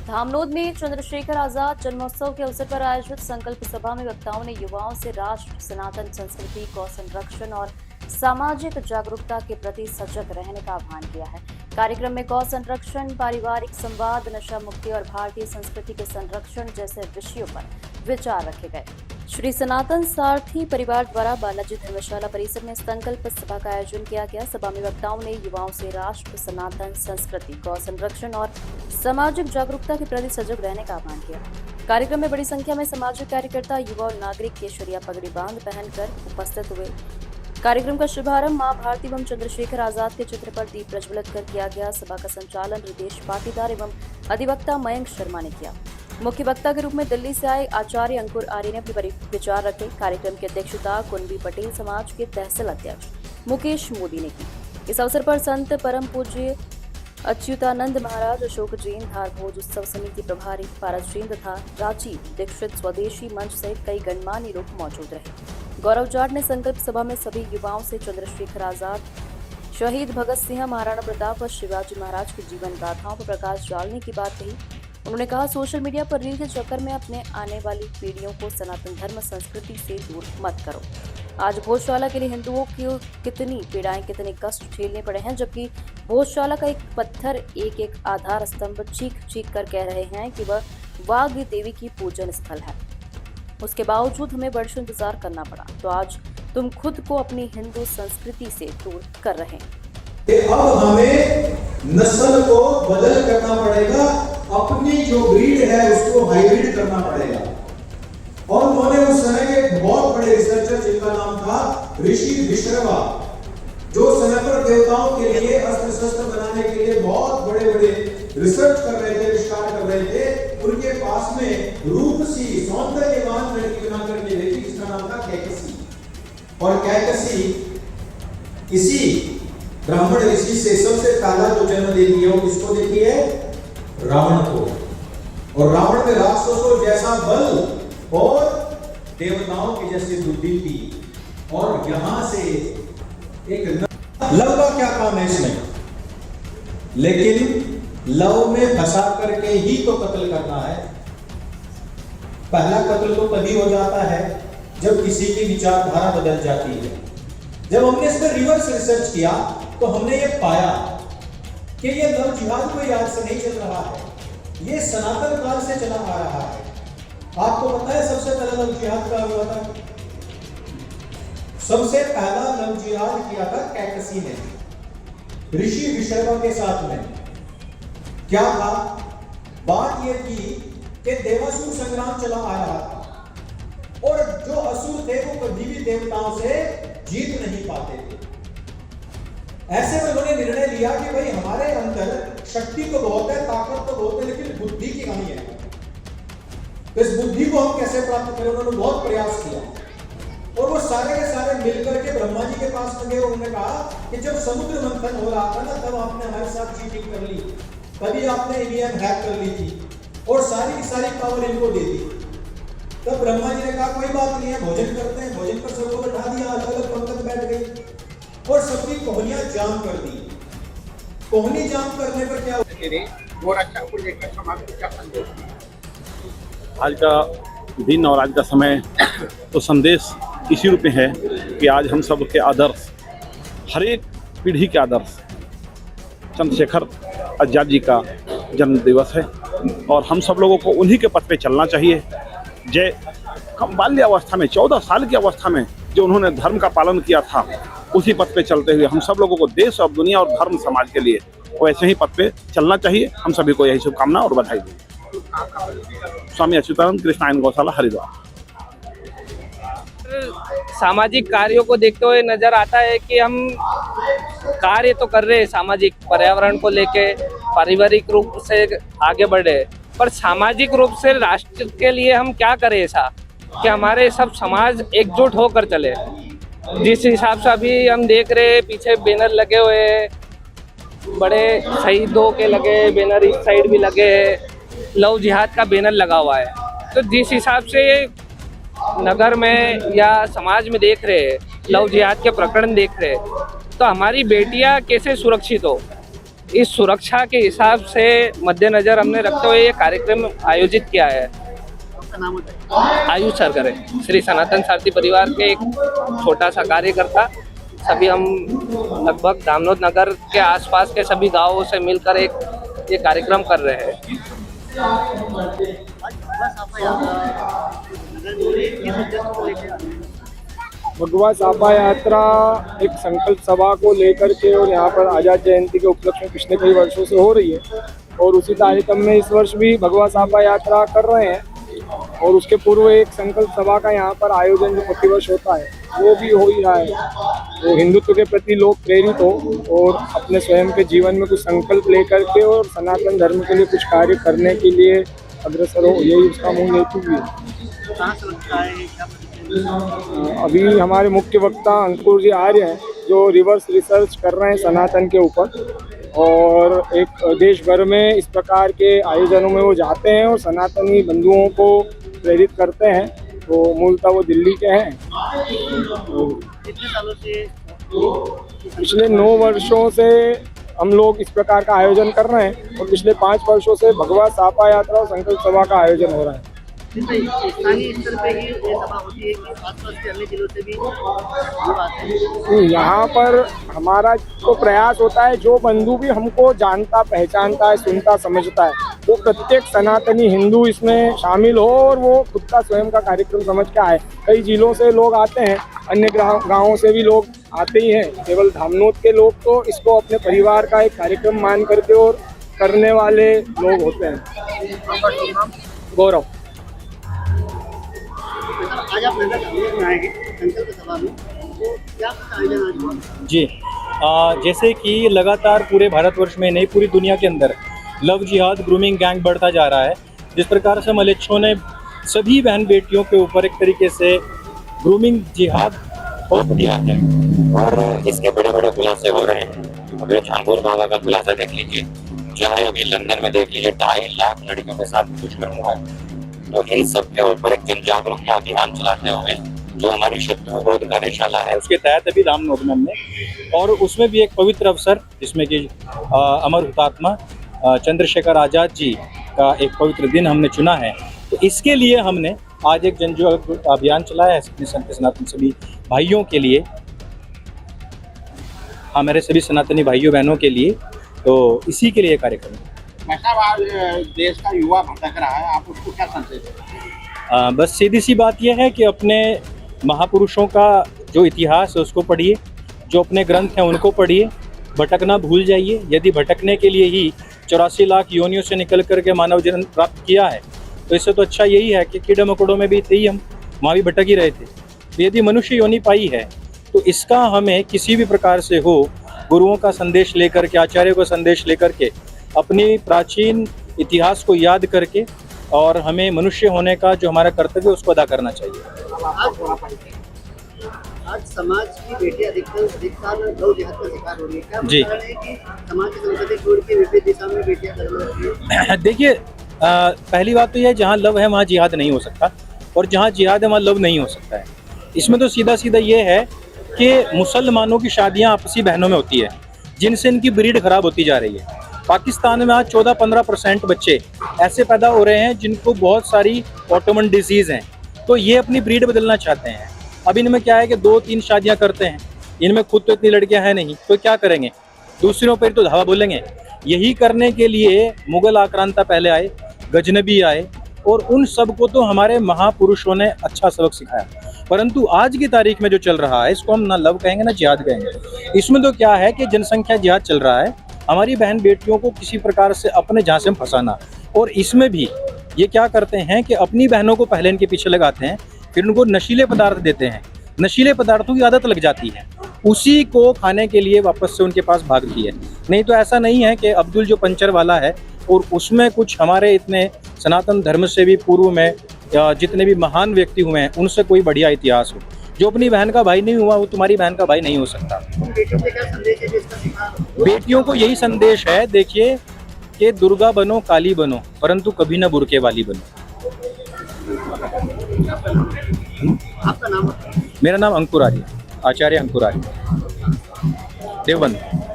धामनोद में चंद्रशेखर आजाद जन्मोत्सव के अवसर पर आयोजित संकल्प सभा में वक्ताओं ने युवाओं से राष्ट्र, सनातन संस्कृति, गौ संरक्षण और सामाजिक जागरूकता के प्रति सजग रहने का आह्वान किया है। कार्यक्रम में गौ संरक्षण, पारिवारिक संवाद, नशा मुक्ति और भारतीय संस्कृति के संरक्षण जैसे विषयों पर विचार रखे गए। श्री सनातन सारथी परिवार द्वारा बालाजी धर्मशाला परिसर में संकल्प सभा का आयोजन किया गया। सभा में वक्ताओं ने युवाओं से राष्ट्र, सनातन संस्कृति, गौ संरक्षण और सामाजिक जागरूकता के प्रति सजग रहने का आह्वान किया। कार्यक्रम में बड़ी संख्या में सामाजिक कार्यकर्ता, युवा और नागरिक केशरिया पगड़ी बांध पहनकर उपस्थित हुए। कार्यक्रम का शुभारंभ मां भारती एवं चंद्रशेखर आजाद के चित्र पर दीप प्रज्वलित कर किया गया। सभा का संचालन रितेश पाटीदार एवं अधिवक्ता मयंक शर्मा ने किया। मुख्य वक्ता के रूप में दिल्ली से आए आचार्य अंकुर आर्य ने अपने विचार रखे। कार्यक्रम की अध्यक्षता कुंभी पटेल समाज के तहसील अध्यक्ष मुकेश मोदी ने की। इस अवसर पर संत परम पूज्य अच्युतानंद महाराज, अशोक जैन धार भोज उत्सव समिति प्रभारी पारस जैन तथा राजीव दीक्षित स्वदेशी मंच सहित कई गणमान्य लोग मौजूद रहे। गौरव जाट ने संकल्प सभा में सभी युवाओं से चंद्रशेखर आजाद, शहीद भगत सिंह, महाराणा प्रताप और शिवाजी महाराज की जीवन गाथाओं पर प्रकाश डालने की बात कही। उन्होंने कहा, सोशल मीडिया पर रील के चक्कर में अपने आने वाली पीढ़ियों को सनातन धर्म संस्कृति से दूर मत करो। आज भोजशाला के लिए हिंदुओं को कितनी पीड़ाएं, कितने कष्ट झेलने पड़े हैं, जबकि भोजशाला का एक पत्थर, एक आधार स्तंभ चीख चीख कर कह रहे हैं कि वह वाघ देवी की पूजन स्थल है। उसके बावजूद हमें वर्षों इंतजार करना पड़ा। तो आज तुम खुद को अपनी हिंदू संस्कृति से दूर कर रहे हैं। अब हमें नस्ल को बदल करना पड़ेगा, अपनी जो ब्रीड है उसको हाइब्रिड करना पड़ेगा। और उन्होंने उस समय के बहुत बड़े रिसर्चर, जिनका नाम था ऋषि विश्रवा, जो समय पर देवताओं के लिए अस्त्र शस्त्र बनाने के लिए बहुत बड़े बड़े रिसर्च कर रहे थे, आविष्कार कर रहे थे। उनके पास में रूपसी सौंदर्यवान लड़की बना करके देखी, जिसका नाम था कैकसी। और कैकसी इसी ब्राह्मण ऋषि से सबसे पहला जो जन्म देती है वो किसको देती है? रावण को। और रावण में राक्षसों जैसा बल और देवताओं की जैसी बुद्धि थी। और यहां से एक लव का क्या काम है इसमें? लेकिन लव में फंसा करके ही तो कत्ल करना है। पहला कत्ल तो तभी हो जाता है जब किसी की विचारधारा बदल जाती है। जब हमने इस पर रिवर्स रिसर्च किया तो हमने ये पाया कि ये लव जिहाद कोई आज से नहीं चल रहा है, ये सनातन काल से चला आ रहा है। आपको पता है सबसे पहला लव जिहाद क्या हुआ था? सबसे पहला लव जिहाद किया था कैकसी ने ऋषि विश्रवा के साथ में। क्या था बात? यह थी कि देवासुर संग्राम चला आ रहा था और जो असुर थे वो कभी भी देवताओं से जीत नहीं पाते थे। ऐसे में उन्होंने निर्णय लिया कि भाई हमारे अंदर शक्ति तो बहुत है, ताकत तो बहुत है, लेकिन बुद्धि की कमी है। तो इस बुद्धि को हम कैसे प्राप्त करें? उन्होंने बहुत प्रयास किया और वो सारे के सारे मिलकर के ब्रह्मा जी के पास गए। उन्होंने कहा कि जब समुद्र मंथन हो रहा था ना, तब आपने हमारे साथ चीटिंग कर ली, कभी आपने ईवीएम हैक कर ली थी और सारी की सारी पावर इनको दे दी। तब ब्रह्मा जी ने कहा कोई बात नहीं है, भोजन करते हैं। भोजन पर सबको बैठा दिया, अलग अलग पंक्ति बैठ गई और सबकी कोहनियां जाम कर दी। कोहनी जाम करने पर क्या आज का दिन और आज का समय तो संदेश इसी रूप में है कि आज हम सब के आदर्श, हर एक पीढ़ी के आदर्श, चंद्रशेखर आजाद जी का जन्म दिवस है और हम सब लोगों को उन्हीं के पथ पे चलना चाहिए। जय कम बाल्यावस्था में, 14 साल की अवस्था में जो उन्होंने धर्म का पालन किया था, उसी पथ पे चलते हुए हम सब लोगों को देश और दुनिया और धर्म समाज के लिए वैसे ही पथ पे चलना चाहिए। हम सभी को यही शुभकामना और बधाई देंगे। स्वामी अच्युतानंद कृष्णायन गौशाला, हरिद्वार। सामाजिक कार्यों को देखते हुए नजर आता है कि हम कार्य तो कर रहे हैं सामाजिक, पर्यावरण को लेके पारिवारिक रूप से आगे बढ़े, पर सामाजिक रूप से राष्ट्र के लिए हम क्या करें ऐसा कि हमारे सब समाज एकजुट होकर चले। जिस हिसाब से अभी हम देख रहे हैं, पीछे बैनर लगे हुए हैं, बड़े शहीदों के लगे बैनर, इस साइड भी लगे हैं, लव जिहाद का बैनर लगा हुआ है। तो जिस हिसाब से नगर में या समाज में देख रहे हैं, लव जिहाद के प्रकरण देख रहे हैं, तो हमारी बेटियां कैसे सुरक्षित हो, इस सुरक्षा के हिसाब से मद्देनजर हमने रखते हुए ये कार्यक्रम आयोजित किया है। आयुष सर करे श्री सनातन सारथी परिवार के एक छोटा सा कार्यकर्ता, सभी हम लगभग धामनोद नगर के आसपास के सभी गांवों से मिलकर एक ये कार्यक्रम कर रहे हैं। भगवा साफा यात्रा एक संकल्प सभा को लेकर के और यहाँ पर आज़ाद जयंती के उपलक्ष्य में पिछले कई वर्षों से हो रही है और उसी तारतम्य में इस वर्ष भी भगवा साफा यात्रा कर रहे हैं। और उसके पूर्व एक संकल्प सभा का यहाँ पर आयोजन जो प्रतिवर्ष होता है वो भी हो ही रहा है। तो हिंदुत्व के प्रति लोग प्रेरित हो और अपने स्वयं के जीवन में कुछ संकल्प लेकर के और सनातन धर्म के लिए कुछ कार्य करने के लिए अग्रसर हो, यही उसका मूल हेतु भी है। अभी हमारे मुख्य वक्ता अंकुर जी आर्य हैं जो रिवर्स रिसर्च कर रहे हैं सनातन के ऊपर, और एक देश भर में इस प्रकार के आयोजनों में वो जाते हैं और सनातनी बंधुओं को प्रेरित करते हैं। तो मूलतः वो दिल्ली के हैं। कितने सालों से? पिछले 9 वर्षों से हम लोग इस प्रकार का आयोजन कर रहे हैं और पिछले 5 वर्षों से भगवा साफा यात्रा और संकल्प सभा का आयोजन हो रहा है। स्थानीय स्तर पे ही ये सभा होती है कि आसपास के अन्य जिलों से भी लोग आते हैं? यहाँ पर हमारा तो प्रयास होता है जो बंधु भी हमको जानता पहचानता है, सुनता समझता है, वो प्रत्येक सनातनी हिंदू इसमें शामिल हो और वो खुद का स्वयं का कार्यक्रम समझ के आए। कई जिलों से लोग आते हैं, अन्य गाँवों से भी लोग आते ही हैं। केवल धामनोद के लोग तो इसको अपने परिवार का एक कार्यक्रम मान करके और करने वाले लोग होते हैं। गौरव। आज आप नगर धामनोद में आएंगे संकल्प सभा में, तो क्या आयोजन आज हुआ? जी जैसे कि लगातार पूरे भारतवर्ष में नहीं पूरी दुनिया के अंदर लव जिहाद ग्रूमिंग गैंग बढ़ता जा रहा है। जिस प्रकार से मलेच्छों ने सभी बहन बेटियों के ऊपर एक तरीके से ग्रूमिंग जिहाद हो दिया है और इसके बड़े बड़े खुलासे हो रहे हैं। अभी झांगुर बाबा का खुलासा देख लीजिए, चाहे अभी लंदन में देख लीजिए 2.5 लाख लड़कियों के साथ दुष्कर्म हुआ है। तो इन सब के ऊपर एक जन जागरूकता अभियान चलाते हुए जो हमारी शत्रु बोध कार्यशाला है उसके तहत अभी धामनोद में हमने, और उसमें भी एक पवित्र अवसर जिसमें कि अमर हुतात्मा चंद्रशेखर आज़ाद जी का एक पवित्र दिन हमने चुना है। तो इसके लिए हमने आज एक जन जागरूकता अभियान चलाया है अपने सनातन सभी भाइयों के लिए, हमारे सभी सनातनी भाइयों बहनों के लिए। तो इसी के लिए कार्यक्रम है। आज देश का युवा भटक रहा है, आप उसको क्या संदेश दें? बस सीधी सी बात यह है कि अपने महापुरुषों का जो इतिहास है उसको पढ़िए, जो अपने ग्रंथ हैं उनको पढ़िए, भटकना भूल जाइए। यदि भटकने के लिए ही 84 लाख योनियों से निकल करके मानव जन्म प्राप्त किया है तो इससे तो अच्छा यही है कि कीड़े मकोड़ों में भी थे ही, हम वहाँ भी भटक ही रहे थे। तो यदि मनुष्य योनि पाई है तो इसका हमें किसी भी प्रकार से हो गुरुओं का संदेश लेकर के, आचार्यों का संदेश लेकर के, अपनी प्राचीन इतिहास को याद करके और हमें मनुष्य होने का जो हमारा कर्तव्य है उसको अदा करना चाहिए। आज समाज की बेटियां अधिकतर लव जिहाद का शिकार हो रही है, क्या जी कारण है कि समाज की संस्कृति छोड़ के विपरीत दिशा में बेटियां कदम रख रही हैं? देखिए पहली बात तो यह है जहाँ लव है वहाँ जिहाद नहीं हो सकता, और जहाँ जिहाद है वहाँ लव नहीं हो सकता है। इसमें तो सीधा सीधा ये है कि मुसलमानों की शादियाँ आपसी बहनों में होती है जिनसे इनकी ब्रीड खराब होती जा रही है। पाकिस्तान में आज 14-15% बच्चे ऐसे पैदा हो रहे हैं जिनको बहुत सारी ऑटोमन डिजीज़ हैं, तो ये अपनी ब्रीड बदलना चाहते हैं। अब इनमें क्या है कि 2-3 शादियां करते हैं, इनमें खुद तो इतनी लड़कियां हैं नहीं, तो क्या करेंगे, दूसरों पर तो धावा बोलेंगे। यही करने के लिए मुगल आक्रांता पहले आए, गजनबी आए, और उन सब को तो हमारे महापुरुषों ने अच्छा सबक सिखाया। परंतु आज की तारीख में जो चल रहा है इसको हम ना लव कहेंगे ना जिहाद कहेंगे। इसमें तो क्या है कि जनसंख्या जिहाद चल रहा है, हमारी बहन बेटियों को किसी प्रकार से अपने झांसे में फंसाना। और इसमें भी ये क्या करते हैं कि अपनी बहनों को पहले इनके पीछे लगाते हैं, फिर उनको नशीले पदार्थ देते हैं, नशीले पदार्थों की आदत लग जाती है, उसी को खाने के लिए वापस से उनके पास भागती है। नहीं तो ऐसा नहीं है कि अब्दुल जो पंचर वाला है और उसमें कुछ हमारे इतने सनातन धर्म से भी पूर्व में जितने भी महान व्यक्ति हुए हैं उनसे कोई बढ़िया इतिहास हो। जो अपनी बहन का भाई नहीं हुआ वो तुम्हारी बहन का भाई नहीं हो सकता। बेटियों को क्या संदेश है जिसका शिकार? बेटियों को यही संदेश है, देखिए कि दुर्गा बनो काली बनो परंतु कभी ना बुरके वाली बनो। आपका नाम? मेरा नाम अंकुर आर्य, आचार्य अंकुर आर्य, देवबंद।